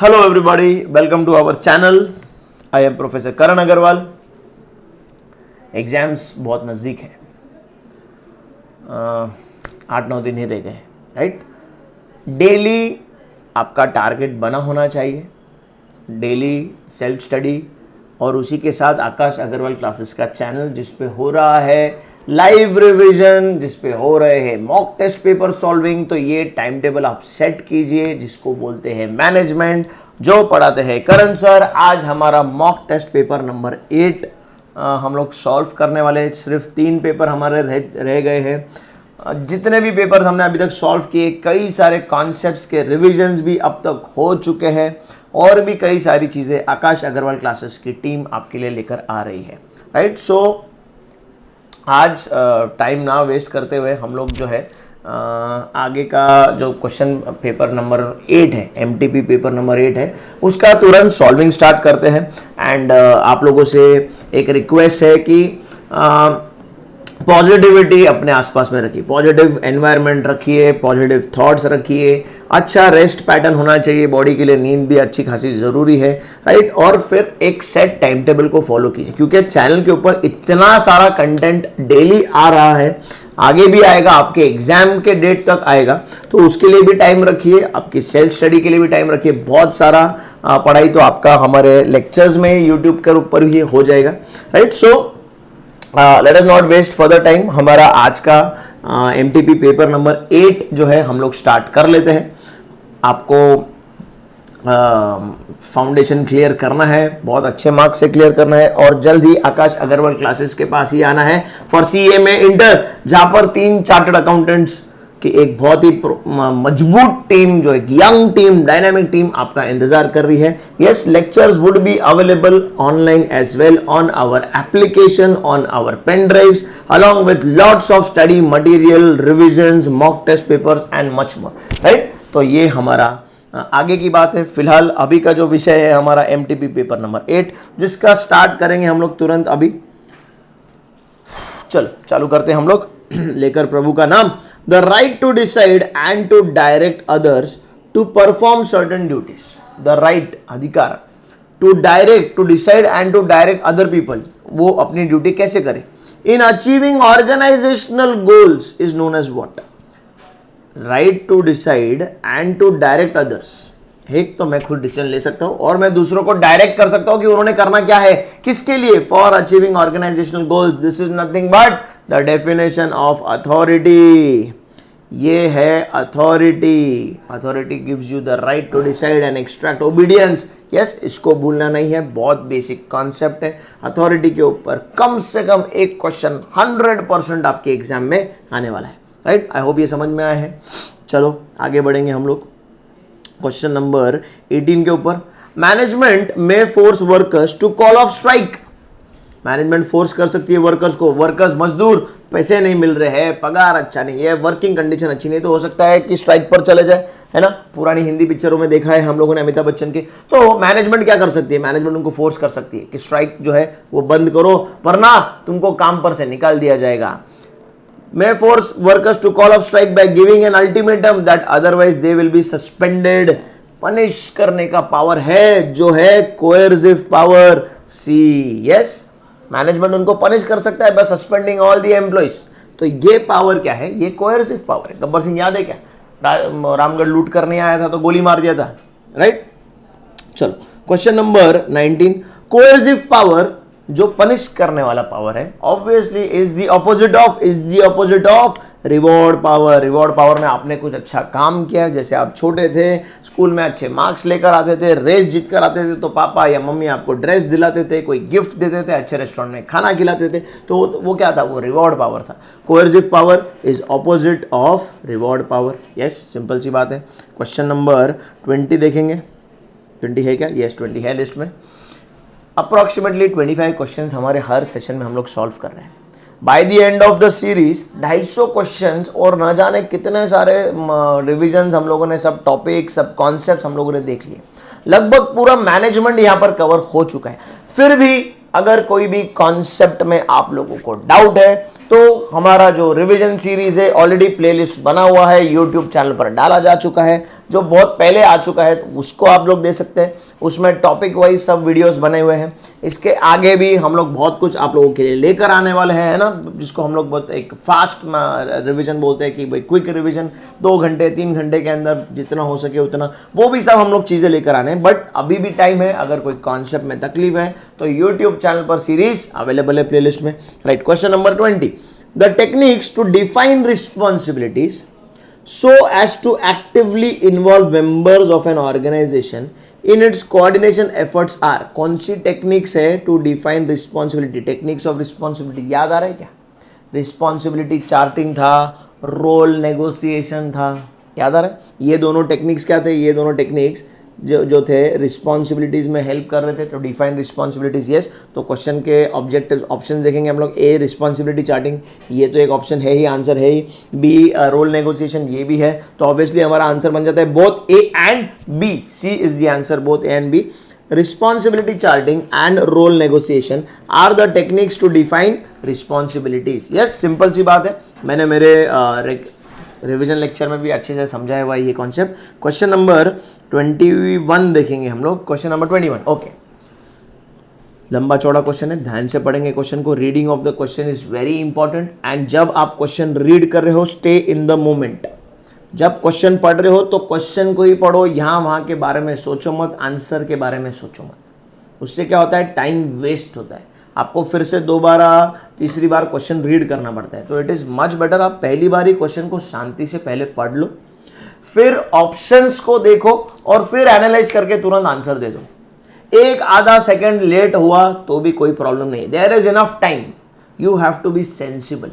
Hello everybody, welcome to our channel. I am Professor Karan Agarwal. Exams बहुत नज़दीक है, 8-9 दिन ही रह गए, राइट। डेली आपका टारगेट बना होना चाहिए, डेली सेल्फ स्टडी, और उसी के साथ आकाश अग्रवाल क्लासेस का चैनल जिस पे हो रहा है लाइव रिवीजन, जिस पे हो रहे हैं मॉक टेस्ट पेपर सॉल्विंग। तो ये टाइम टेबल आप सेट कीजिए, जिसको बोलते हैं मैनेजमेंट, जो पढ़ाते हैं करण सर। आज हमारा मॉक टेस्ट पेपर नंबर 8 हम लोग सॉल्व करने वाले हैं। सिर्फ 3 पेपर हमारे रह गए हैं। जितने भी पेपर्स हमने अभी तक सॉल्व किए, कई सारे कॉन्सेप्ट्स के रिविजन्स भी अब तक हो चुके हैं, और भी कई सारी चीज़ें आकाश अग्रवाल क्लासेस की टीम आपके लिए लेकर आ रही है, राइट। सो आज टाइम ना वेस्ट करते हुए हम लोग जो है आगे का जो क्वेश्चन पेपर नंबर 8 है, एमटीपी पेपर नंबर 8 है, उसका तुरंत सॉल्विंग स्टार्ट करते हैं। एंड आप लोगों से एक रिक्वेस्ट है कि पॉजिटिविटी अपने आसपास में रखिए, पॉजिटिव एनवायरनमेंट रखिए, पॉजिटिव थॉट्स रखिए, अच्छा रेस्ट पैटर्न होना चाहिए बॉडी के लिए, नींद भी अच्छी खासी ज़रूरी है, राइट। और फिर एक सेट टाइम टेबल को फॉलो कीजिए, क्योंकि चैनल के ऊपर इतना सारा कंटेंट डेली आ रहा है, आगे भी आएगा, आपके एग्जाम के डेट तक आएगा, तो उसके लिए भी टाइम रखिए, आपकी सेल्फ स्टडी के लिए भी टाइम रखिए। बहुत सारा पढ़ाई तो आपका हमारे लेक्चर्स में यूट्यूब के ऊपर ही हो जाएगा, right. So let us not waste further time. हमारा आज का एमटीपी पेपर नंबर 8 जो है हम लोग स्टार्ट कर लेते हैं। आपको फाउंडेशन क्लियर करना है, बहुत अच्छे मार्क्स से क्लियर करना है, और जल्द ही आकाश अग्रवाल क्लासेस के पास ही आना है फॉर सीए में इंटर, जहां पर 3 चार्टर्ड अकाउंटेंट्स की एक बहुत ही मजबूत टीम, जो एक यंग टीम, डायनामिक टीम आपका इंतजार कर रही है। Yes, lectures would be available online as well on our application, on our pen drives, along with lots of study material, revisions, mock test papers and much more, right. तो ये हमारा आगे की बात है। फिलहाल अभी का जो विषय है हमारा एमटीपी पेपर नंबर 8, जिसका स्टार्ट करेंगे हम लोग तुरंत अभी। चलो चालू करते हैं हम लोग लेकर प्रभु का नाम। The right to decide and to direct others to perform certain duties. The right, अधिकार, to direct, to decide and to direct other people, वो अपनी ड्यूटी कैसे करें in achieving organisational goals is known as what? Right to decide and to direct others. एक तो मैं खुद decision ले सकता हूं, और मैं दूसरों को डायरेक्ट कर सकता हूं कि उन्होंने करना क्या है, किसके लिए, for achieving organisational goals. This is nothing but the definition of authority. ये है authority. Authority gives you the right to decide and extract obedience. Yes, इसको भूलना नहीं है, बहुत बेसिक कॉन्सेप्ट है। अथॉरिटी के ऊपर कम से कम एक क्वेश्चन 100% आपके एग्जाम में आने वाला है, राइट। आई होप ये समझ में आया है। चलो आगे बढ़ेंगे हम लोग क्वेश्चन नंबर 18 के ऊपर। मैनेजमेंट में force workers to call off strike. Management force कर सकती है वर्कर्स को, वर्कर्स मजदूर, पैसे नहीं मिल रहे हैं, पगार अच्छा नहीं है, वर्किंग कंडीशन अच्छी नहीं, तो हो सकता है कि स्ट्राइक पर चले जाए, है ना। पुरानी हिंदी पिक्चरों में देखा है हम लोगों ने अमिताभ बच्चन के। तो मैनेजमेंट क्या कर सकती है? मैनेजमेंट उनको फोर्स कर सकती है कि स्ट्राइक जो है वो बंद करो, वरना तुमको काम पर से निकाल दिया जाएगा। may force workers to call off strike by giving an ultimatum that otherwise they will be suspended। Punish करने का पावर है, जो है coercive power, see. Yes, management उनको पनिश कर सकता है by suspending all the employees. तो ये पावर क्या है? ये कोएर्सिव पावर है। गब्बर सिंह याद है क्या? रामगढ़ लूट करने आया था तो गोली मार दिया था, राइट। चलो क्वेश्चन नंबर 19। कोएर्सिव पावर, जो पनिश करने वाला पावर है, obviously is the opposite of reward power. Reward power में आपने कुछ अच्छा काम किया, जैसे आप छोटे थे, स्कूल में अच्छे मार्क्स लेकर आते थे, रेस जीत कर आते थे, तो पापा या मम्मी आपको ड्रेस दिलाते थे, कोई गिफ्ट देते थे, अच्छे रेस्टोरेंट में खाना खिलाते थे, तो वो क्या था? वो रिवॉर्ड पावर था। Coercive power is opposite of reward power. Yes, simple सी बात है। क्वेश्चन नंबर 20 देखेंगे। 20 है क्या? यस, 20 है लिस्ट में। अप्रॉक्सीमेटली 25 क्वेश्चंस हमारे हर सेशन में हम लोग सॉल्व कर रहे हैं। By the end of the series 250 questions, और न जाने कितने सारे रिविजन्स हम लोगों ने, सब टॉपिक, सब कॉन्सेप्ट्स हम लोगों ने देख लिए। लगभग पूरा मैनेजमेंट यहाँ पर कवर हो चुका है। फिर भी अगर कोई भी कॉन्सेप्ट में आप लोगों को डाउट है तो हमारा जो रिवीजन सीरीज है ऑलरेडी प्लेलिस्ट बना हुआ है, यूट्यूब चैनल पर डाला जा चुका है, जो बहुत पहले आ चुका है उसको आप लोग दे सकते हैं। उसमें टॉपिक वाइज सब वीडियोस बने हुए हैं। इसके आगे भी हम लोग बहुत कुछ आप लोगों के लिए लेकर आने वाले हैं, है ना, जिसको हम लोग बहुत एक फास्ट रिवीजन बोलते हैं कि भाई क्विक रिवीजन 2 घंटे 3 घंटे के अंदर जितना हो सके उतना, वो भी सब हम लोग चीज़ें लेकर आने हैं। बट अभी भी टाइम है, अगर कोई कॉन्सेप्ट में तकलीफ है तो यूट्यूब चैनल पर सीरीज अवेलेबल है प्लेलिस्ट में। Right, question number 20, the techniques to define responsibilities so as to actively involve members of an organization in its coordination efforts are। कौन सी टेक्निक्स है to define responsibility? Techniques of responsibility याद आ रहा है क्या? रिस्पॉन्सिबिलिटी चार्टिंग था, role negotiation था, याद आ रहा है? ये दोनों टेक्निक्स क्या थे? ये दोनों टेक्निक्स जो थे रिस्पॉन्सिबिलिटीज़ में हेल्प कर रहे थे टू डिफाइन रिस्पॉन्सिबिलिटीज़। यस, तो क्वेश्चन के ऑब्जेक्टिव ऑप्शन देखेंगे हम लोग। ए रिस्पॉन्सिबिलिटी चार्टिंग, ये तो एक ऑप्शन है ही, आंसर है ही। बी रोल नेगोशिएशन, ये भी है। तो ऑब्वियसली हमारा आंसर बन जाता है both A and B. C is the answer, both A and B. Responsibility charting and role negotiation are the techniques to define responsibilities. Yes, simple सी बात है, मैंने मेरे रिवीजन लेक्चर में भी अच्छे से समझाया हुआ है ये कॉन्सेप्ट। क्वेश्चन नंबर 21 देखेंगे हम लोग। क्वेश्चन नंबर 21, ओके, लंबा चौड़ा क्वेश्चन है, ध्यान से पढ़ेंगे क्वेश्चन को। Reading of the question is very important and जब आप क्वेश्चन रीड कर रहे हो स्टे इन द मोमेंट। जब क्वेश्चन पढ़ रहे हो तो क्वेश्चन को ही पढ़ो, यहाँ वहाँ के बारे में सोचो मत, आंसर के बारे में सोचो मत। उससे क्या होता है, टाइम वेस्ट होता है, आपको फिर से 2 बार 3री बार क्वेश्चन रीड करना पड़ता है। तो इट इज़ मच बेटर आप पहली बार ही क्वेश्चन को शांति से पहले पढ़ लो, फिर ऑप्शंस को देखो और फिर एनालाइज करके तुरंत आंसर दे दो। 1-आधा सेकंड लेट हुआ तो भी कोई प्रॉब्लम नहीं, there is enough time, you have to be sensible.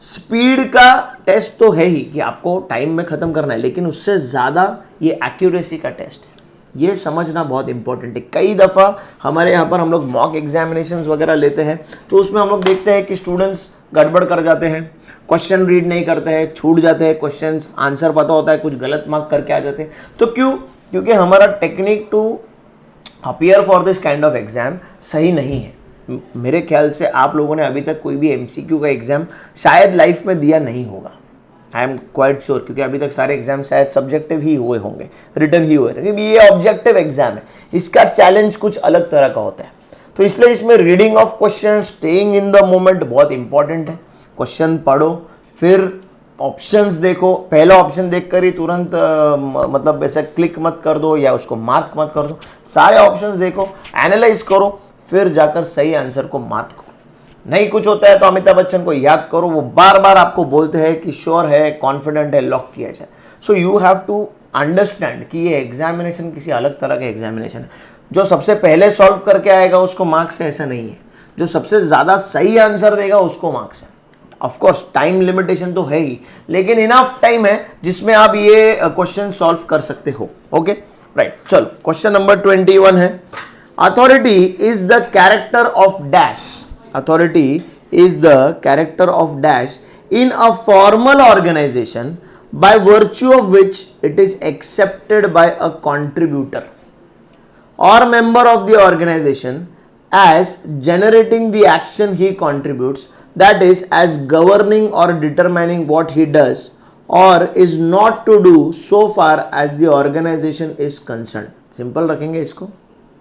Speed का टेस्ट तो है ही कि आपको टाइम में खत्म करना है, लेकिन उससे ज़्यादा ये एक्यूरेसी का टेस्ट है, ये समझना बहुत इंपॉर्टेंट है। कई दफ़ा हमारे यहाँ पर हम लोग मॉक एग्जामिनेशंस वगैरह लेते हैं तो उसमें हम लोग देखते हैं कि स्टूडेंट्स गड़बड़ कर जाते हैं, क्वेश्चन रीड नहीं करते हैं, छूट जाते हैं क्वेश्चन, आंसर पता होता है, कुछ गलत मार्क करके आ जाते हैं। तो क्यों? क्योंकि हमारा technique to appear for this kind of exam सही नहीं है। मेरे ख्याल से आप लोगों ने अभी तक कोई भी MCQ का एग्जाम शायद लाइफ में दिया नहीं होगा, आई एम क्वाइट श्योर, क्योंकि अभी तक सारे एग्जाम शायद सब्जेक्टिव ही हुए होंगे, रिटन ही हुए, क्योंकि ये ऑब्जेक्टिव एग्जाम है, इसका चैलेंज कुछ अलग तरह का होता है। तो इसलिए इसमें reading of question, staying in the moment बहुत इंपॉर्टेंट है। क्वेश्चन पढ़ो, फिर ऑप्शंस देखो, पहला ऑप्शन देखकर ही तुरंत मतलब ऐसे क्लिक मत कर दो या उसको मार्क मत कर दो, सारे ऑप्शंस देखो, एनालाइज करो, फिर जाकर सही आंसर को मार्क करो। नहीं कुछ होता है तो अमिताभ बच्चन को याद करो, वो बार बार आपको बोलते हैं कि श्योर है, कॉन्फिडेंट है, लॉक किया जाए। So you have to understand कि ये एग्जामिनेशन किसी अलग तरह का एग्जामिनेशन है। जो सबसे पहले सॉल्व करके आएगा उसको मार्क्स है, ऐसा नहीं है। जो सबसे ज़्यादा सही आंसर देगा उसको मार्क्स है। ऑफकोर्स टाइम लिमिटेशन तो है ही, लेकिन इनफ टाइम है जिसमें आप ये क्वेश्चन सॉल्व कर सकते हो। ओके, राइट, चलो क्वेश्चन नंबर 21 है, authority is the character of dash. Authority is the character of dash in a formal organization by virtue of which it is accepted by a contributor or member of the organization as generating the action he contributes, that is as governing or determining what he does or is not to do so far as the organization is concerned। Simple रखेंगे इसको,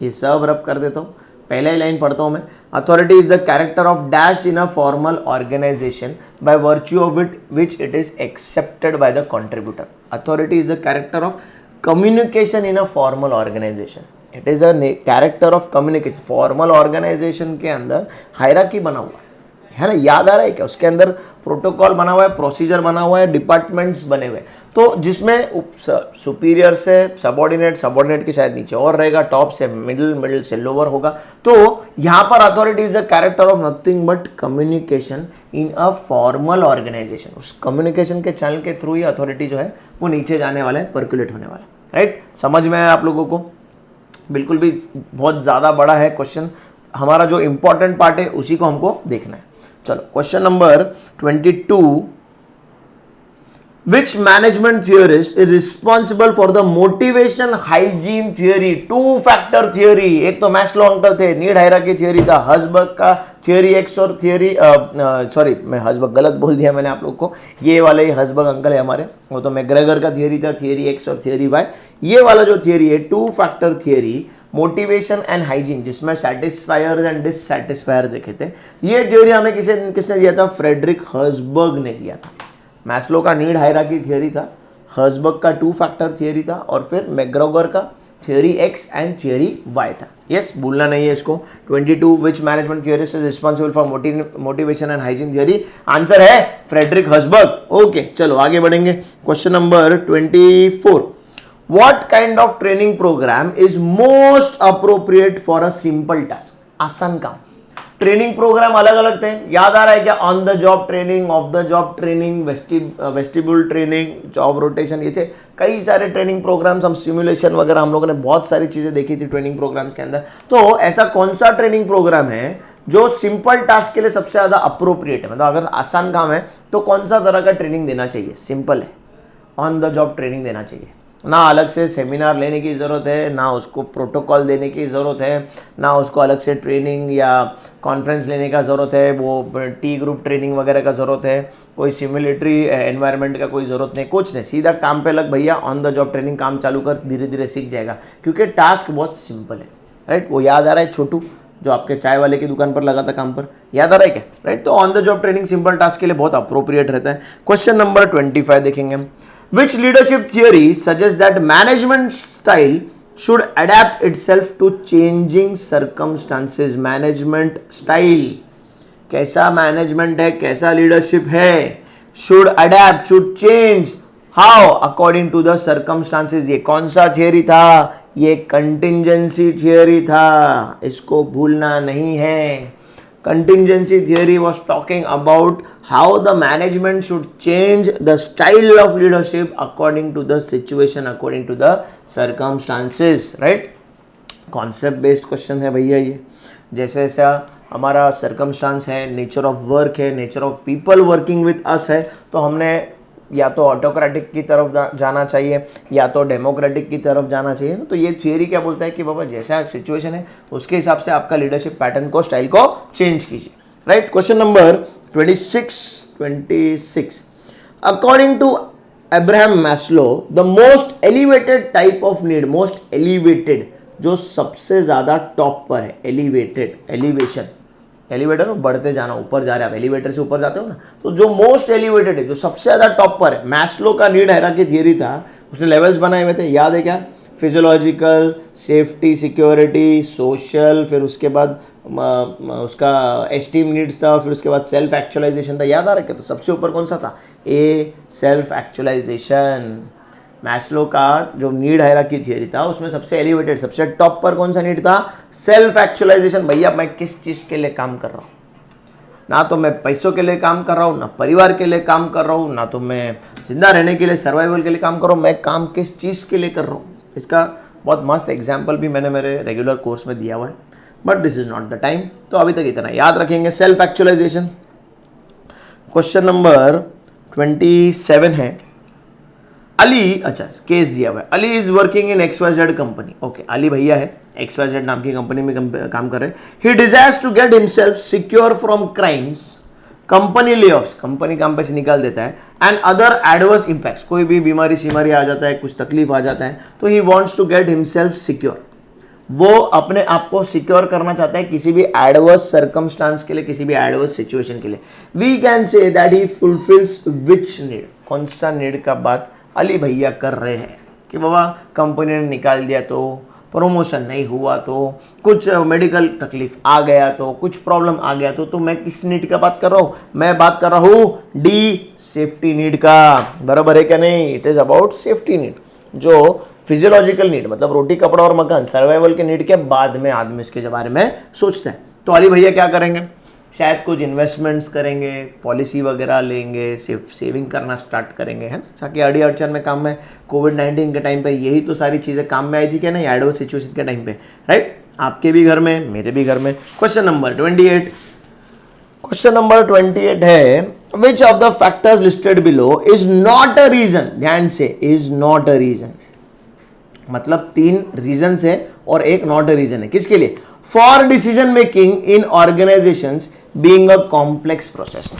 ये सब रब कर देता हूँ, पहले ही line पढ़ता हूं मैं। Authority is the character of dash in a formal organisation by virtue of it which it is accepted by the contributor. Authority is the character of communication in a formal organisation, it is a character of communication. Formal organisation के अंदर hierarchy बना हुआ है ना, याद आ रहा है क्या? उसके अंदर प्रोटोकॉल बना हुआ है, प्रोसीजर बना हुआ है, डिपार्टमेंट्स बने हुए हैं, तो जिसमें सुपीरियर से सबॉर्डिनेट, सबॉर्डिनेट के शायद नीचे और रहेगा, टॉप से मिडिल, मिडिल से लोअर होगा। तो यहाँ पर authority is the character of nothing but communication in a formal organisation. उस कम्युनिकेशन के चैनल के थ्रू ही अथॉरिटी जो है वो नीचे जाने वाला है, पर्कुलेट होने वाला है। राइट, समझ में आया आप लोगों को? बिल्कुल भी बहुत ज़्यादा बड़ा है क्वेश्चन, हमारा जो इंपॉर्टेंट पार्ट है उसी को हमको देखना है। चलो question number 22, Which management theorist is responsible for the motivation hygiene theory? To factor theory. एक तो मैस्लो अंकल थे, नीड हायरार्की थियोरी था, हर्जबर्ग का थियोरी एक्स और थियोरी सॉरी मैं हर्जबर्ग गलत बोल दिया मैंने आप लोग को. ये वाला ही हर्जबर्ग अंकल है हमारे, वो तो मैकग्रेगर का थियोरी था, थियोरी एक्स और थियोरी वाई. ये वाला जो थियोरी है to factor theory, motivation and hygiene, जिसमें सेटिस्फायर्स एंड डिससेटिस्फायर्स देखे थे. ये थियोरी हमें किसने दिया था? फ्रेडरिक हर्जबर्ग ने दिया था. मैस्लो का नीड हायरार्की थियोरी था, हर्जबर्ग का टू फैक्टर थियोरी था, और फिर मैकग्रेगर का theory X and theory Y था. यस, भूलना नहीं है इसको. 22 which management theorist is responsible for motivation and hygiene theory? Answer है फ्रेडरिक हर्जबर्ग. ओके, चलो आगे बढ़ेंगे. Question number 24. What kind of training programme is most appropriate for a simple task? आसान काम. ट्रेनिंग प्रोग्राम अलग अलग थे, याद आ रहा है क्या? On the job training, of the job training, vestibule training, job rotation, ये थे कई सारे ट्रेनिंग प्रोग्राम्स. हम सिमुलेशन वगैरह हम लोगों ने बहुत सारी चीजें देखी थी ट्रेनिंग प्रोग्राम्स के अंदर. तो ऐसा कौन सा ट्रेनिंग प्रोग्राम है जो सिंपल टास्क के लिए सबसे ज्यादा अप्रोप्रिएट है? मतलब अगर आसान काम है तो कौन सा तरह का ट्रेनिंग देना चाहिए? सिंपल है, ऑन द जॉब ट्रेनिंग देना चाहिए. ना अलग से सेमिनार लेने की ज़रूरत है, ना उसको प्रोटोकॉल देने की ज़रूरत है, ना उसको अलग से ट्रेनिंग या कॉन्फ्रेंस लेने का ज़रूरत है, वो टी ग्रुप ट्रेनिंग वगैरह का ज़रूरत है, कोई सिमुलेटरी एनवायरनमेंट का कोई ज़रूरत नहीं, कुछ नहीं. सीधा काम पे लग भैया, ऑन द जॉब ट्रेनिंग, काम चालू कर, धीरे धीरे सीख जाएगा, क्योंकि टास्क बहुत सिंपल है. राइट, वो याद आ रहा है छोटू जो आपके चाय वाले की दुकान पर लगा था काम पर, याद आ रहा है क्या? राइट, तो on the job training simple task के लिए बहुत अप्रोप्रिएट रहता है. क्वेश्चन नंबर 25 देखेंगे हम. Which leadership theory suggests that management style should adapt itself to changing circumstances? Management style, कैसा मैनेजमेंट है, कैसा लीडरशिप है? should adapt, should change, how? according to the circumstances. ये कौन सा थियोरी था? ये कंटिंजेंसी थियोरी था, इसको भूलना नहीं है. Contingency theory was talking about how the management should change the style of leadership according to the situation, according to the circumstances. Right? Concept based question है भैया ये. जैसे ऐसा हमारा circumstance है, nature of work है, nature of people working with us है, तो हमने या तो ऑटोक्रेटिक की तरफ जाना चाहिए या तो डेमोक्रेटिक की तरफ जाना चाहिए. तो ये थियोरी क्या बोलता है कि बाबा जैसा सिचुएशन है उसके हिसाब से आपका लीडरशिप पैटर्न को, स्टाइल को चेंज कीजिए. Right, question number 26. According to Abraham Maslow, the most elevated type of need, most elevated जो सबसे ज्यादा टॉप पर है, एलिवेटेड, एलिवेशन, एलिवेटर बढ़ते जाना, ऊपर जा रहे हैं आप, एलिवेटर से ऊपर जाते हो ना, तो जो मोस्ट एलिवेटेड है, जो सबसे ज्यादा टॉप पर है, मैस्लो का नीड हायरार्की थियरी था, उसने लेवल्स बनाए हुए थे, याद है क्या? फिजियोलॉजिकल, सेफ्टी, सिक्योरिटी, सोशल, फिर उसके बाद उसका एस्टीम नीड्स था, फिर उसके बाद सेल्फ एक्चुअलाइजेशन था, याद आ रहा है क्या? तो सबसे ऊपर कौन सा था? ए, सेल्फ एक्चुअलाइजेशन. मैस्लो का जो नीड हायरार्की थियरी था उसमें सबसे एलिवेटेड, सबसे टॉप पर कौन सा नीड था? Self actualisation. भैया मैं किस चीज के लिए काम कर रहा हूँ? ना तो मैं पैसों के लिए काम कर रहा हूँ, ना परिवार के लिए काम कर रहा हूँ, ना तो मैं जिंदा रहने के लिए, सर्वाइवल के लिए काम कर रहा हूँ. मैं काम किस चीज के लिए कर रहा हूँ? इसका बहुत मस्त एग्जाम्पल भी मैंने मेरे रेगुलर कोर्स में दिया हुआ है, but this is not the time. तो अभी तक इतना याद रखेंगे, सेल्फ एक्चुअलाइजेशन. क्वेश्चन नंबर 27 है. अली, अच्छा केस दिया हुआ है, Ali is working in XYZ company. Okay, Ali भैया है, XYZ नाम की कंपनी में काम कर रहे हैं. He desires to get himself secure from crimes. Company layoffs, company काम पे से निकाल देता है, एंड अदर एडवर्स इम्पैक्ट्स, कोई भी बीमारी सीमारी आ जाता है, कुछ तकलीफ आ जाता है, तो he wants to get himself secure. वो अपने आप को सिक्योर करना चाहता है किसी भी एडवर्स सर्कमस्टांस के लिए, किसी भी एडवर्स सिचुएशन के लिए. We can say that he fulfils which need, कौन सा नीड का बात अली भैया कर रहे हैं कि बाबा कंपनी ने निकाल दिया तो, प्रमोशन नहीं हुआ तो, कुछ मेडिकल तकलीफ आ गया तो, कुछ प्रॉब्लम आ गया तो मैं किस नीड का बात कर रहा हूँ? मैं बात कर रहा हूँ डी, सेफ्टी नीड का. बराबर है क्या नहीं? It is about safety need, जो फिजियोलॉजिकल नीड, मतलब रोटी कपड़ा और मकान, सर्वाइवल के नीड के बाद में आदमी इसके बारे में सोचता है. तो अली भैया क्या करेंगे? शायद कुछ इन्वेस्टमेंट्स करेंगे, पॉलिसी वगैरह लेंगे, सेविंग करना स्टार्ट करेंगे, है ना, ताकि अड़ी अड़चन में काम में. कोविड-19 के टाइम पे यही तो सारी चीज़ें काम में आई थी क्या नहीं, एडवर्स सिचुएशन के टाइम पे. राइट, आपके भी घर में, मेरे भी घर में. Question number 28. क्वेश्चन नंबर 28 है which of the factors listed below is not a reason, ध्यान से, इज नॉट अ रीजन, मतलब 3 रीजन है और एक नॉट अ रीजन है, किसके लिए? For decision making in organisations being a complex process.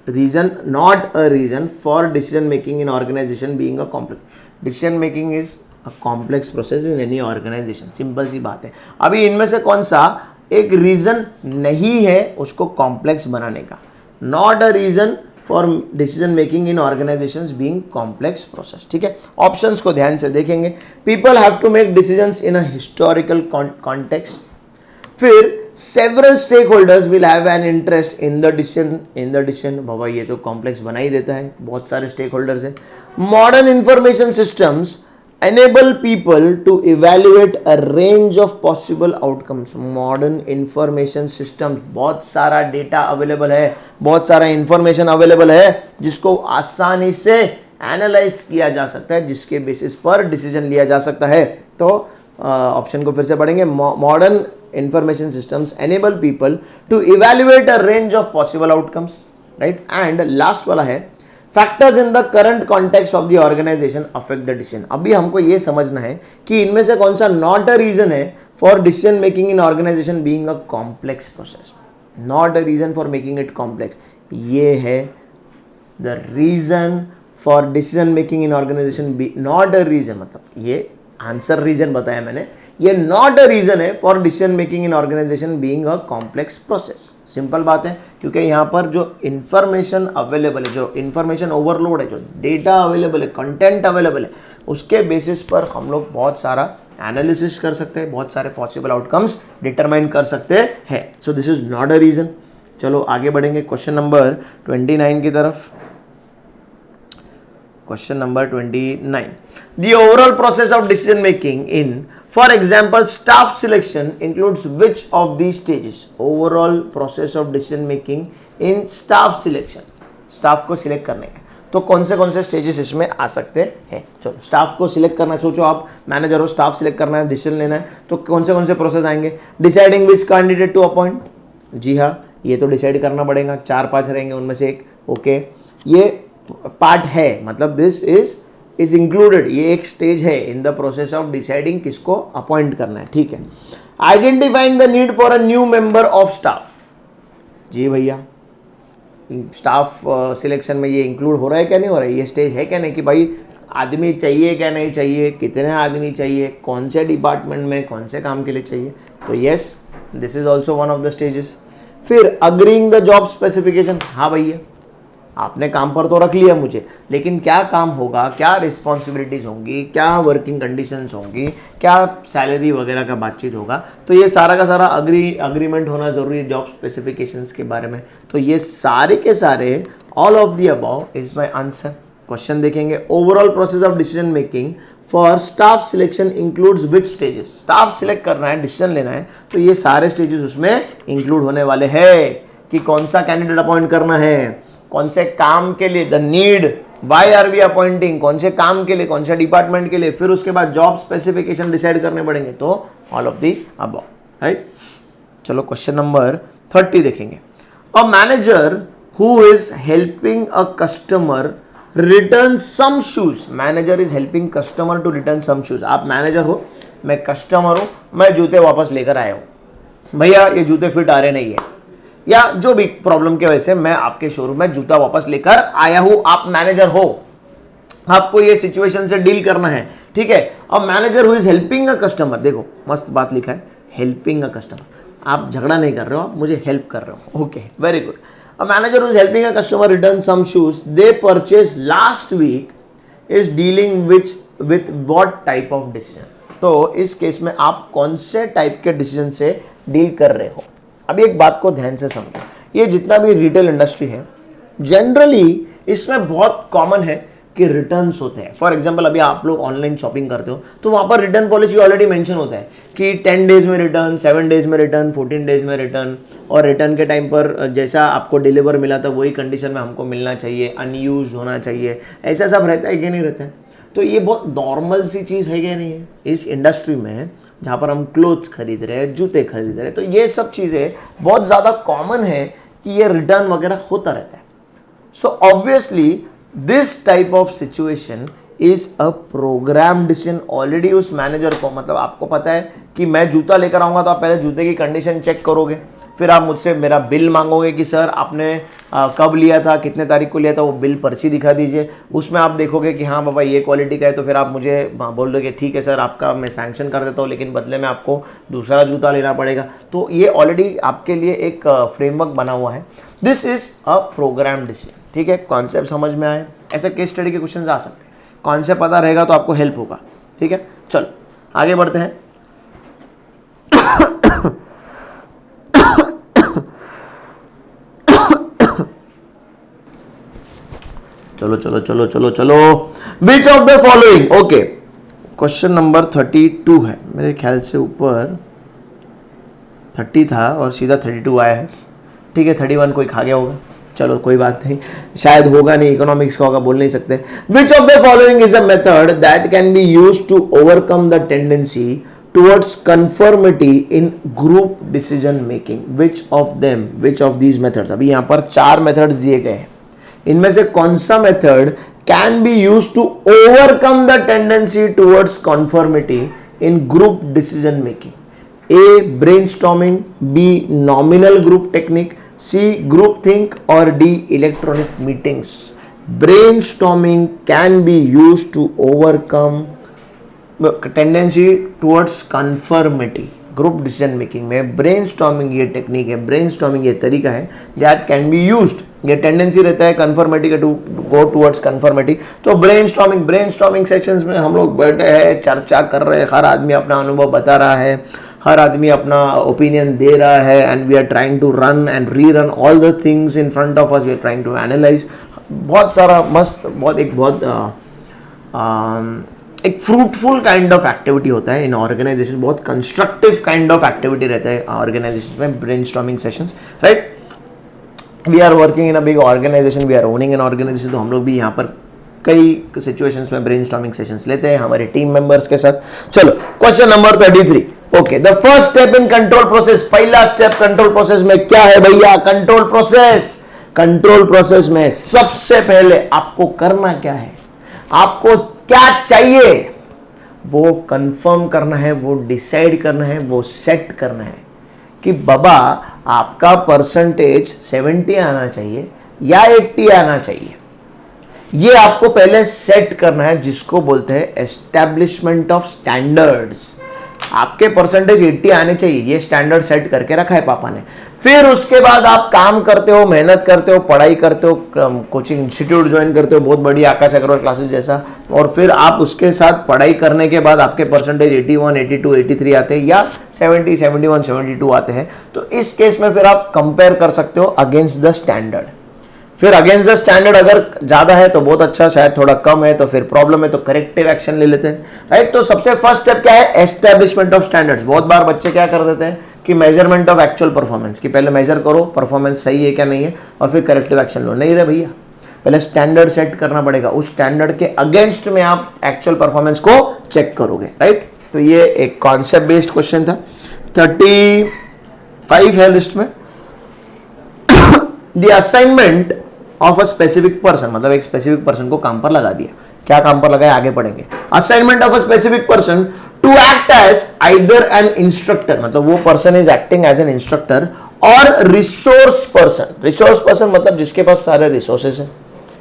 Reason, not a reason for decision making in organisation being a complex, decision making is a complex process in any organisation, simple सी बात है। अभी इनमें से कौन सा एक reason नहीं है उसको कॉम्प्लेक्स बनाने का? Not a reason for decision making in organisations being complex process, ठीक है। ऑप्शंस को ध्यान से देखेंगे। People have to make decisions in a historical context, फिर several stakeholders will have an interest in the decision, बाबा ये तो कॉम्प्लेक्स बना ही देता है, बहुत सारे स्टेक होल्डर्स है। Modern information systems enable people to evaluate a range of possible outcomes। Modern information system, बहुत सारा डेटा अवेलेबल है, बहुत सारा इंफॉर्मेशन अवेलेबल है जिसको आसानी से एनालाइज किया जा सकता है, जिसके बेसिस पर डिसीजन लिया जा सकता है। तो ऑप्शन को फिर से पढ़ेंगे। Modern information systems enable people to evaluate a range of possible outcomes, right. And last वाला है factors in the current context of the organisation affect the decision. अभी हमको ये समझना है कि इनमें से कौन सा नॉट अ रीजन है for decision making in organisation being a complex process. Not a reason for making it complex, ये है the reason for decision making in organization B, not a reason, मतलब ये आंसर रीजन बताया मैंने, ये not a reason है for decision making in organisation being a complex process. Simple बात है, क्योंकि यहाँ पर जो इंफॉर्मेशन अवेलेबल है, जो इंफॉर्मेशन ओवरलोड है, जो डेटा अवेलेबल है, कंटेंट अवेलेबल है, उसके बेसिस पर हम लोग बहुत सारा एनालिसिस कर सकते हैं, बहुत सारे पॉसिबल आउटकम्स डिटरमाइन कर सकते हैं। So this is not a reason. चलो आगे बढ़ेंगे क्वेश्चन नंबर 29 की तरफ। Question number 29. The overall process of decision making in, for example, staff selection includes which of these stages? Overall process of decision making in staff selection. Staff को select करने का, तो कौन से स्टेजेस इसमें आ सकते हैं? चलो स्टाफ को सिलेक्ट करना, सोचो आप मैनेजर हो, स्टाफ सिलेक्ट करना है, डिसीजन लेना है, तो कौन से प्रोसेस आएंगे? Deciding which candidate to appoint, जी हाँ, ये तो डिसाइड करना पड़ेगा, 4-5 रहेंगे उनमें से एक, ओके, ये पार्ट है, मतलब दिस इज इंक्लूडेड, ये एक स्टेज है in the process of deciding किसको अपॉइंट करना है, ठीक है। Identifying the need for a new member of staff, जी भैया स्टाफ सिलेक्शन में ये इंक्लूड हो रहा है क्या नहीं हो रहा है, ये स्टेज है क्या नहीं, कि भाई आदमी चाहिए क्या नहीं चाहिए, कितने आदमी चाहिए, कौन से डिपार्टमेंट में, कौन से काम के लिए चाहिए, तो yes this is also one of the stages. फिर अग्रीइंग द जॉब स्पेसिफिकेशन, हाँ भैया आपने काम पर तो रख लिया मुझे, लेकिन क्या काम होगा, क्या रिस्पॉन्सिबिलिटीज़ होंगी, क्या वर्किंग कंडीशंस होंगी, क्या सैलरी वगैरह का बातचीत होगा, तो ये सारा का सारा अग्रीमेंट होना ज़रूरी है जॉब स्पेसिफिकेशंस के बारे में। तो ये सारे के सारे all of the above is my answer. Question देखेंगे, overall process of decision making for staff selection includes which stages. Staff select करना है, डिसीजन लेना है, तो ये सारे स्टेजेस उसमें इंक्लूड होने वाले हैं कि कौन सा कैंडिडेट अपॉइंट करना है, कौन से काम के लिए, the need, why are we appointing, कौन से काम के लिए, कौन से डिपार्टमेंट के लिए, फिर उसके बाद जॉब स्पेसिफिकेशन डिसाइड करने पड़ेंगे, तो all of the above, right. चलो क्वेश्चन नंबर 30 देखेंगे। A manager who is helping a customer return some shoes, manager is helping customer to return some shoes. आप मैनेजर हो, मैं कस्टमर हूं, मैं जूते वापस लेकर आया हूं, भैया ये जूते फिट आ रहे नहीं है, या जो भी प्रॉब्लम की वजह से मैं आपके शोरूम में जूता वापस लेकर आया हूं, आप मैनेजर हो, आपको ये सिचुएशन से डील करना है, ठीक है। अब manager who is helping a customer, देखो मस्त बात लिखा है, हेल्पिंग अ कस्टमर, आप झगड़ा नहीं कर रहे हो, आप मुझे हेल्प कर रहे हो, okay very good. A manager who is helping a customer return some shoes they purchase last week is dealing with what type of decision. तो इस केस में आप कौन से टाइप के डिसीजन से डील कर रहे हो? अभी एक बात को ध्यान से समझो, ये जितना भी रिटेल इंडस्ट्री है जनरली इसमें बहुत कॉमन है कि रिटर्न्स होते हैं। फॉर एग्जांपल अभी आप लोग ऑनलाइन शॉपिंग करते हो तो वहाँ पर रिटर्न पॉलिसी ऑलरेडी मेंशन होता है कि 10 डेज में रिटर्न, 7 डेज में रिटर्न, 14 डेज में रिटर्न, और रिटर्न के टाइम पर जैसा आपको डिलीवर मिला था वही कंडीशन में हमको मिलना चाहिए, अनयूज होना चाहिए, ऐसा सब रहता है कि नहीं रहता है? तो ये बहुत नॉर्मल सी चीज़ है क्या नहीं है? इस इंडस्ट्री में जहाँ पर हम क्लोथ्स खरीद रहे हैं, जूते खरीद रहे हैं, तो ये सब चीज़ें बहुत ज़्यादा कॉमन है कि ये रिटर्न वगैरह होता रहता है. So obviously this type of situation is a program decision. Already उस मैनेजर को, मतलब आपको पता है कि मैं जूता लेकर आऊँगा तो आप पहले जूते की कंडीशन चेक करोगे, फिर आप मुझसे मेरा बिल मांगोगे कि सर आपने कब लिया था, कितने तारीख को लिया था, वो बिल पर्ची दिखा दीजिए. उसमें आप देखोगे कि हाँ बाबा ये क्वालिटी का है, तो फिर आप मुझे बोल दोगे ठीक है सर आपका मैं सैंक्शन कर देता हूँ, लेकिन बदले में आपको दूसरा जूता लेना पड़ेगा. तो ये ऑलरेडी आपके लिए एक फ्रेमवर्क बना हुआ है. This is a program decision. ठीक है, कॉन्सेप्ट समझ में आए. ऐसे केस स्टडी के क्वेश्चन आ सकते हैं. कॉन्सेप्ट पता रहेगा तो आपको हेल्प होगा. ठीक है, चलो आगे बढ़ते हैं. चलो चलो चलो चलो चलो. विच of the following. Okay, question number 32 है मेरे ख्याल से. ऊपर 30 था और सीधा 32 आया है. ठीक है, 31 कोई खा गया होगा. चलो कोई बात नहीं, शायद होगा नहीं, इकोनॉमिक्स का होगा, बोल नहीं सकते. Which of the following is a method that can be used to overcome the tendency towards conformity in group decision making. Which of these methods. अभी यहां पर 4 मेथड्स दिए गए हैं. इनमें से कौन सा method can be use to overcome the tendency towards conformity in group decision making. A brainstorming, B nominal group technique, C group think और D electronic meetings. Brainstorming can be use to overcome tendency towards conformity. Group decision making में brainstorming ये technique है, brainstorming ये तरीका है that can be used. ये tendency रहता है कन्फर्मिटी का, टू गो टुवर्ड्स कन्फर्मिटी. तो ब्रेनस्टॉर्मिंग सेशंस में हम लोग बैठे हैं, चर्चा कर रहे हैं, हर आदमी अपना अनुभव बता रहा है, हर आदमी अपना ओपिनियन दे रहा है, and we are trying to run and rerun all the things in front of us. We are trying to analyse. बहुत सारा मस्त, एक फ्रूटफुल काइंड ऑफ एक्टिविटी होता है इन ऑर्गेनाइजेशन. बहुत कंस्ट्रक्टिव काइंड ऑफ एक्टिविटी रहता है organisation में brainstorming sessions. Right, we are working in a big organisation, we are owning an organisation. तो हम लोग भी यहाँ पर कई सिचुएशंस में ब्रेनस्टॉर्मिंग सेशंस लेते हैं हमारे टीम मेंबर्स के साथ. चलो question number 33. Okay, the first step in control process. पहला स्टेप कंट्रोल प्रोसेस में क्या है भैया? Control process. कंट्रोल प्रोसेस में सबसे पहले आपको करना क्या है? आपको क्या चाहिए वो कंफर्म करना है, वो डिसाइड करना है, वो सेट करना है कि बाबा आपका परसेंटेज 70 आना चाहिए या 80 आना चाहिए. ये आपको पहले सेट करना है, जिसको बोलते हैं एस्टैब्लिशमेंट ऑफ स्टैंडर्ड्स. आपके परसेंटेज 80 आने चाहिए, ये स्टैंडर्ड सेट करके रखा है पापा ने. फिर उसके बाद आप काम करते हो, मेहनत करते हो, पढ़ाई करते हो, कोचिंग इंस्टीट्यूट ज्वाइन करते हो, बहुत बड़ी आकाश अग्रवाल क्लासेस जैसा, और फिर आप उसके साथ पढ़ाई करने के बाद आपके परसेंटेज 81, 82, 83 आते हैं या 70, 71, 72 आते हैं. तो इस केस में फिर आप कंपेयर कर सकते हो अगेंस्ट द स्टैंडर्ड. फिर अगेंस्ट द स्टैंडर्ड अगर ज्यादा है तो बहुत अच्छा, शायद थोड़ा कम है तो फिर प्रॉब्लम है, तो करेक्टिव एक्शन ले लेते हैं. राइट, तो सबसे फर्स्ट स्टेप क्या है? Establishment of standards. बहुत बार बच्चे क्या कर देते हैं कि मेजरमेंट ऑफ एक्चुअल परफॉर्मेंस, कि पहले मेजर करो परफॉर्मेंस सही है क्या नहीं है और फिर करेक्टिव एक्शन लो. नहीं रे भैया, पहले स्टैंडर्ड सेट करना पड़ेगा, उस स्टैंडर्ड के अगेंस्ट में आप एक्चुअल परफॉर्मेंस को चेक करोगे. राइट, तो ये एक कॉन्सेप्ट बेस्ड क्वेश्चन था. 35 है लिस्ट में. The assignment of a specific person, मतलब एक स्पेसिफिक पर्सन को काम पर लगा दिया. क्या काम पर लगाया आगे पढ़ेंगे. Assignment of a specific person to act as either an instructor, मतलब वो person is acting as an instructor और रिसोर्स पर्सन. रिसोर्स पर्सन मतलब जिसके पास सारे रिसोर्सेस है,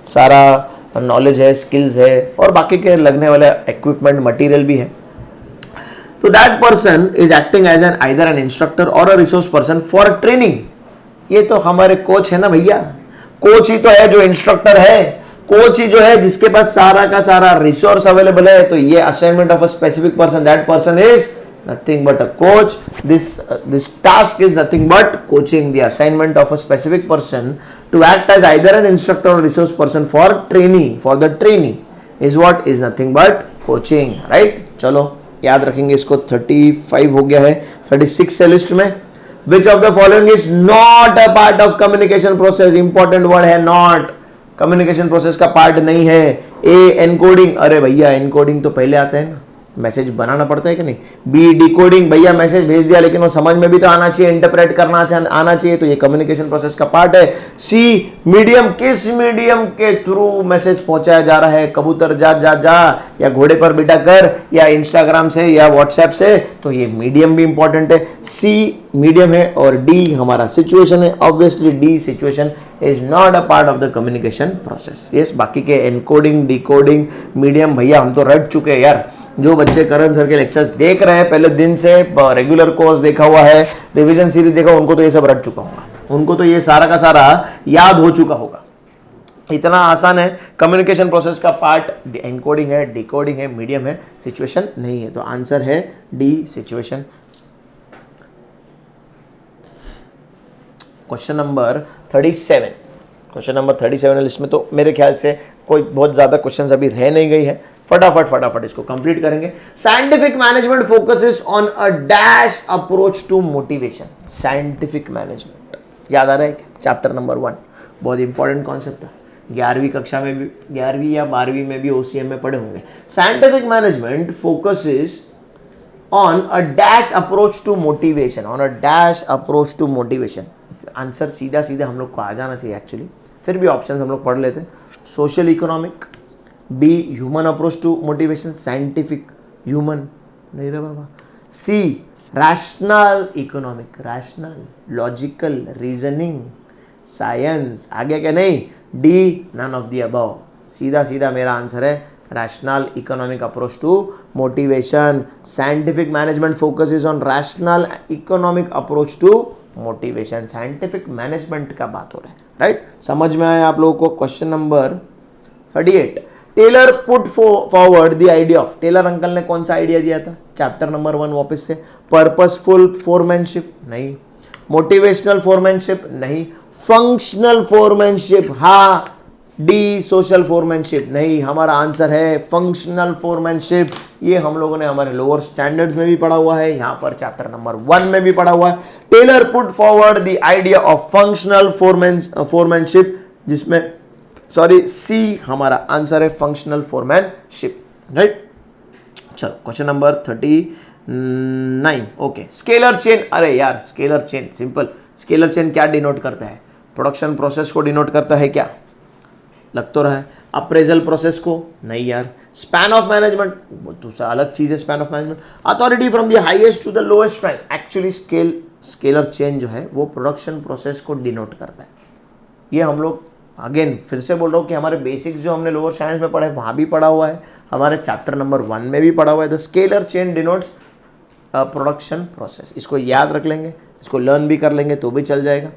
सारा नॉलेज है, स्किल्स है और बाकी के लगने वाले इक्विपमेंट मटेरियल भी है. तो that person is acting as an either an instructor और a resource person for training. ये तो हमारे कोच है ना भैया, कोच ही तो है जो इंस्ट्रक्टर है, कोच ही जो है जिसके पास सारा का सारा रिसोर्स अवेलेबल है. तो ये assignment of a specific person, that person is nothing but a coach. This task is nothing but coaching. The assignment of a specific person to act as either an instructor और resource person for training, for the training is what is nothing but coaching. Right, चलो याद रखेंगे इसको. 35 हो गया है. 36 है list में. Which of the following is not a part of communication process? Important word है not. कम्युनिकेशन प्रोसेस का पार्ट नहीं है. ए एनकोडिंग. अरे भैया एनकोडिंग तो पहले आता है ना, मैसेज बनाना पड़ता है कि नहीं। बी डिकोडिंग, भैया मैसेज भेज दिया लेकिन वो समझ में भी तो आना चाहिए, इंटरप्रेट करना आना चाहिए, तो ये कम्युनिकेशन प्रोसेस का पार्ट है। सी मीडियम, किस मीडियम के थ्रू मैसेज पहुंचाया जा रहा है, कबूतर जा जा जा या घोड़े पर बिठा कर या इंस्टाग्राम से या व्हाट्सएप से, तो ये मीडियम भी इंपॉर्टेंट है। सी मीडियम है और डी हमारा सिचुएशन है। Obviously D situation is not a part of the communication process. Yes, बाकी के एनकोडिंग डिकोडिंग मीडियम भैया हम तो रट चुके हैं यार। जो बच्चे करण सर के लेक्चर्स देख रहे हैं पहले दिन से, रेगुलर कोर्स देखा हुआ है, रिवीजन सीरीज देखा, उनको तो ये सब रट चुका होगा, उनको तो ये सारा का सारा याद हो चुका होगा। इतना आसान है। कम्युनिकेशन प्रोसेस का पार्ट एनकोडिंग है, डिकोडिंग है, मीडियम है, सिचुएशन नहीं है। तो आंसर है D situation. Question number 37, question number 37 list में तो मेरे ख्याल से कोई बहुत ज्यादा क्वेश्चंस अभी रह नहीं गई है। फटाफट इसको कंप्लीट करेंगे। Scientific management focuses on a dash approach to motivation. Scientific management याद आ रहा है? चैप्टर नंबर 1 बहुत इंपॉर्टेंट कॉन्सेप्ट है, 11वीं कक्षा में भी, 11वीं या 12वीं में भी ओसीएम में पढ़े होंगे। Scientific management focuses on a dash approach to motivation, on a dash approach to motivation. Answer सीधा सीधा हम लोग को आ जाना चाहिए एक्चुअली, फिर भी ऑप्शंस हम लोग पढ़ लेते हैं। Social economic, B human approach to motivation, scientific human नहीं रहा बाबा। C rational economic, rational logical reasoning science, आगे क्या नहीं। D none of the above. सीधा सीधा मेरा आंसर है rational economic approach to motivation. Scientific management focuses on rational economic approach to motivation. Scientific management का बात हो रहा है, राइट? समझ में आया आप लोगों को? Question number 38, Taylor put forward the idea of, Taylor uncle ने कौन सा आइडिया दिया था? चैप्टर नंबर 1 वापस से। पर्पसफुल फोरमैनशिप नहीं, मोटिवेशनल फोरमैनशिप नहीं, फंक्शनल फोरमैनशिप हाँ, डी सोशल फोरमैनशिप नहीं। हमारा आंसर है फंक्शनल फोरमैनशिप। ये हम लोगों ने हमारे लोअर स्टैंडर्ड्स में भी पढ़ा हुआ है, यहां पर चैप्टर नंबर 1 में भी पढ़ा हुआ है। Taylor put forward the idea of functional foremanship, जिसमें सॉरी सी हमारा आंसर है फंक्शनल फोरमैनशिप, राइट? चलो question number 39, okay. Scalar chain, अरे यार scalar chain simple. Scalar chain क्या डिनोट करता है? प्रोडक्शन प्रोसेस को डिनोट करता है क्या? लग तो रहा है। अप्रेजल प्रोसेस को नहीं यार। स्पैन ऑफ मैनेजमेंट दूसरा अलग चीज है। Span of management authority from the highest to the lowest rank. Actually scalar chain जो है वो प्रोडक्शन प्रोसेस को डिनोट करता है। ये हम लोग अगेन फिर से बोल रहा हूँ कि हमारे बेसिक्स जो हमने लोअर साइंस में पढ़े वहाँ भी पढ़ा हुआ है, हमारे चैप्टर नंबर 1 में भी पढ़ा हुआ है। The scalar chain denotes production process. इसको याद रख लेंगे, इसको लर्न भी कर लेंगे तो भी चल जाएगा।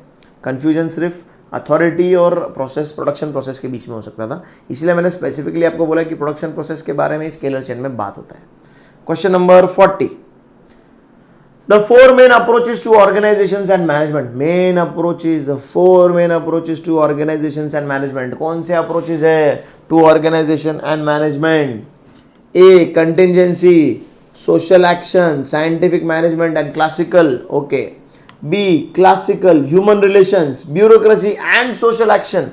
कन्फ्यूजन सिर्फ अथॉरिटी और प्रोसेस, प्रोडक्शन प्रोसेस के बीच में हो सकता था, इसलिए मैंने स्पेसिफिकली आपको बोला कि प्रोडक्शन प्रोसेस के बारे में स्केलर चेन में बात होता है। Question number 40, the four main approaches to organizations and management. Main approaches, the four main approaches to organizations and management. कौन से approaches है to organization and management? A, contingency, social action, scientific management and classical. Okay. B, classical, human relations, bureaucracy and social action.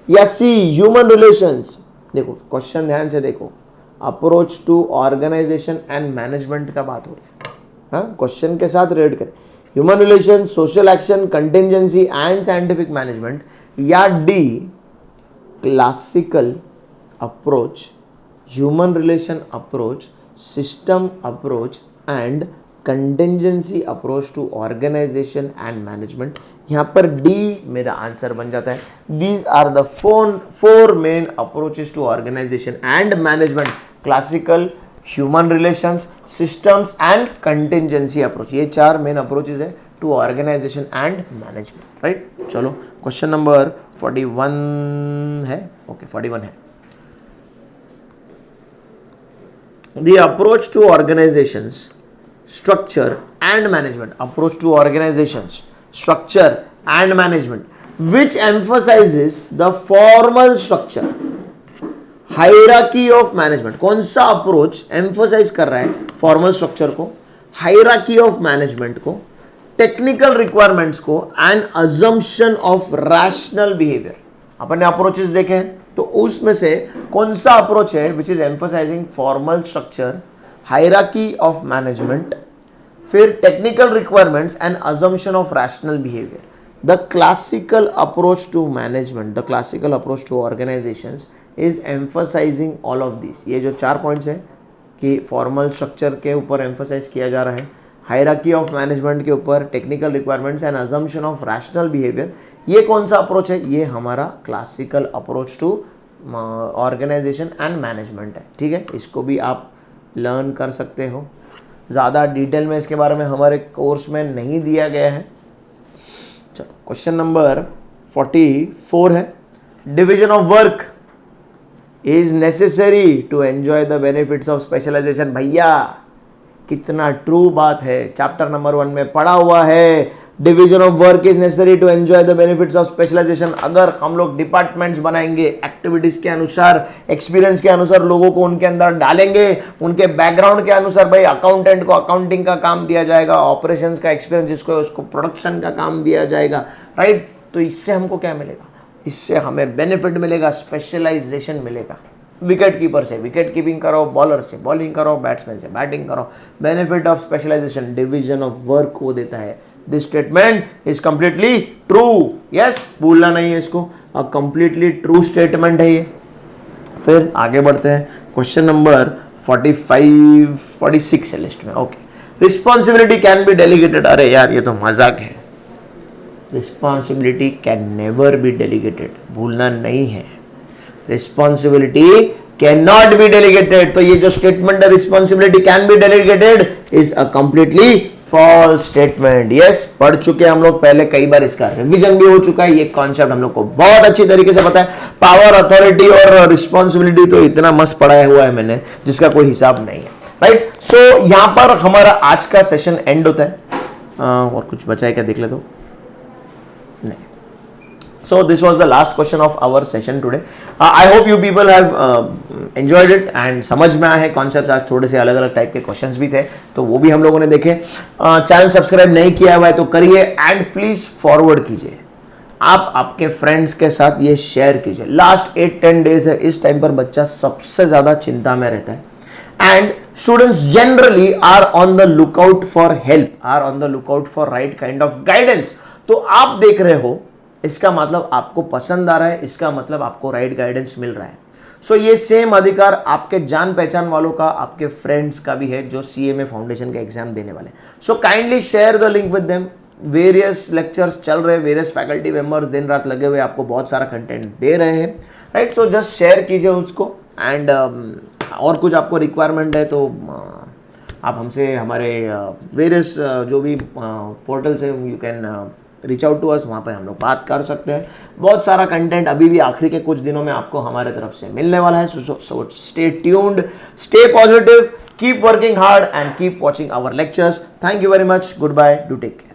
या C, human relations. देखो क्वेश्चन ध्यान से देखो, approach to organisation and management का बात हो रही है। हाँ, क्वेश्चन के साथ रेड करें। Human relation, social action, contingency and scientific management, या D classical approach, human relation approach, system approach and contingency approach to organisation and management. यहाँ पर डी मेरा आंसर बन जाता है। These are the four main approaches to organisation and management, classical, human relations, systems and contingency approach. ये 4 main approaches है to organisation and management, right? चलो question number 41 है, ओके 41 है। The approach to organisations, structure and management, approach to organisations, structure and management which emphasises the formal structure, hierarchy of management. कौन सा approach emphasise कर रहा है formal structure को, hierarchy of management को, technical requirements को and assumption of rational behaviour. अपन ने अप्रोचेस देखे हैं, तो उसमें से कौन सा अप्रोच है which is emphasising formal structure, hierarchy of management, फिर technical requirements and assumption of rational behaviour. The classical approach to management, the classical approach to organisations is emphasising all of this. ये जो 4 points है कि formal structure के ऊपर emphasise किया जा रहा है, हायरार्की ऑफ मैनेजमेंट के ऊपर, technical requirements and assumption of rational behaviour. ये कौन सा अप्रोच है? ये हमारा classical approach to organisation and management है. ठीक है, इसको भी आप लर्न कर सकते हो. ज़्यादा डिटेल में इसके बारे में हमारे कोर्स में नहीं दिया गया है. चलो, क्वेश्चन नंबर 44 है. Division of work is necessary to enjoy the benefits of specialisation. भैया कितना ट्रू बात है, चैप्टर नंबर 1 में पढ़ा हुआ है. Division of work is necessary to enjoy the benefits of specialisation. अगर हम लोग डिपार्टमेंट्स बनाएंगे, एक्टिविटीज के अनुसार, एक्सपीरियंस के अनुसार लोगों को उनके अंदर डालेंगे, उनके बैकग्राउंड के अनुसार. भाई अकाउंटेंट को अकाउंटिंग का काम दिया जाएगा, ऑपरेशंस का एक्सपीरियंस जिसको उसको प्रोडक्शन का काम दिया जाएगा, राइट. तो इससे हमको क्या मिलेगा? इससे हमें बेनिफिट मिलेगा, स्पेशलाइजेशन मिलेगा. विकेट कीपर से विकेट कीपिंग करो, बॉलर से बॉलिंग करो, बैट्समैन से बैटिंग करो. Benefit of specialisation, division of work को देता है. This statement is completely true. Yes, भूलना नहीं है इसको. अ कंप्लीटली ट्रू स्टेटमेंट है ये. फिर आगे बढ़ते हैं. क्वेश्चन नंबर 46 है लिस्ट में. Okay, responsibility can be delegated. अरे यार, ये तो मजाक है. Responsibility can never be delegated, भूलना नहीं है. Responsibility can not be delegated. तो ये जो स्टेटमेंट है, responsibility can be delegated, is a completely false statement. Yes, पढ़ चुके हम लोग पहले, कई बार इसका रिवीजन भी हो चुका है. ये कॉन्सेप्ट हम लोग को बहुत अच्छी तरीके से पता है. पावर, अथॉरिटी और रिस्पॉन्सिबिलिटी तो इतना मस्त पढ़ाया हुआ है मैंने, जिसका कोई हिसाब नहीं है, राइट. सो यहां पर हमारा आज का सेशन एंड होता है. और कुछ बचा है क्या, देख ले तो. नहीं. So this was the last question of our session today. I hope you people have enjoyed it and समझ में आए हैं कॉन्सेप्ट. आज थोड़े से अलग अलग टाइप के क्वेश्चंस भी थे, तो वो भी हम लोगों ने देखे. चैनल सब्सक्राइब नहीं किया हुआ है तो करिए, एंड प्लीज फॉरवर्ड कीजिए. आप आपके फ्रेंड्स के साथ ये शेयर कीजिए. लास्ट 8-10 डेज है, इस टाइम पर बच्चा सबसे ज्यादा चिंता में रहता है. And students generally are on the lookout for help, are on the lookout for right kind of guidance. तो आप देख रहे हो, इसका मतलब आपको पसंद आ रहा है, इसका मतलब आपको राइट गाइडेंस मिल रहा है. सो ये सेम अधिकार आपके जान पहचान वालों का, आपके फ्रेंड्स का भी है जो CMA फाउंडेशन के एग्जाम देने वाले. So kindly share the link with them. Various lectures चल रहे, वेरियस फैकल्टी मेंबर्स दिन रात लगे हुए आपको बहुत सारा कंटेंट दे रहे हैं, राइट. सो जस्ट शेयर कीजिए उसको. एंड और कुछ आपको रिक्वायरमेंट है तो आप हमसे हमारे वेरियस जो भी पोर्टल्स है, you can reach out to us. वहाँ पर हम लोग बात कर सकते हैं. बहुत सारा कंटेंट अभी भी आखिरी के कुछ दिनों में आपको हमारे तरफ से मिलने वाला है. So stay tuned, stay positive, keep working hard and keep watching our lectures. Thank you very much. Goodbye. Do take care.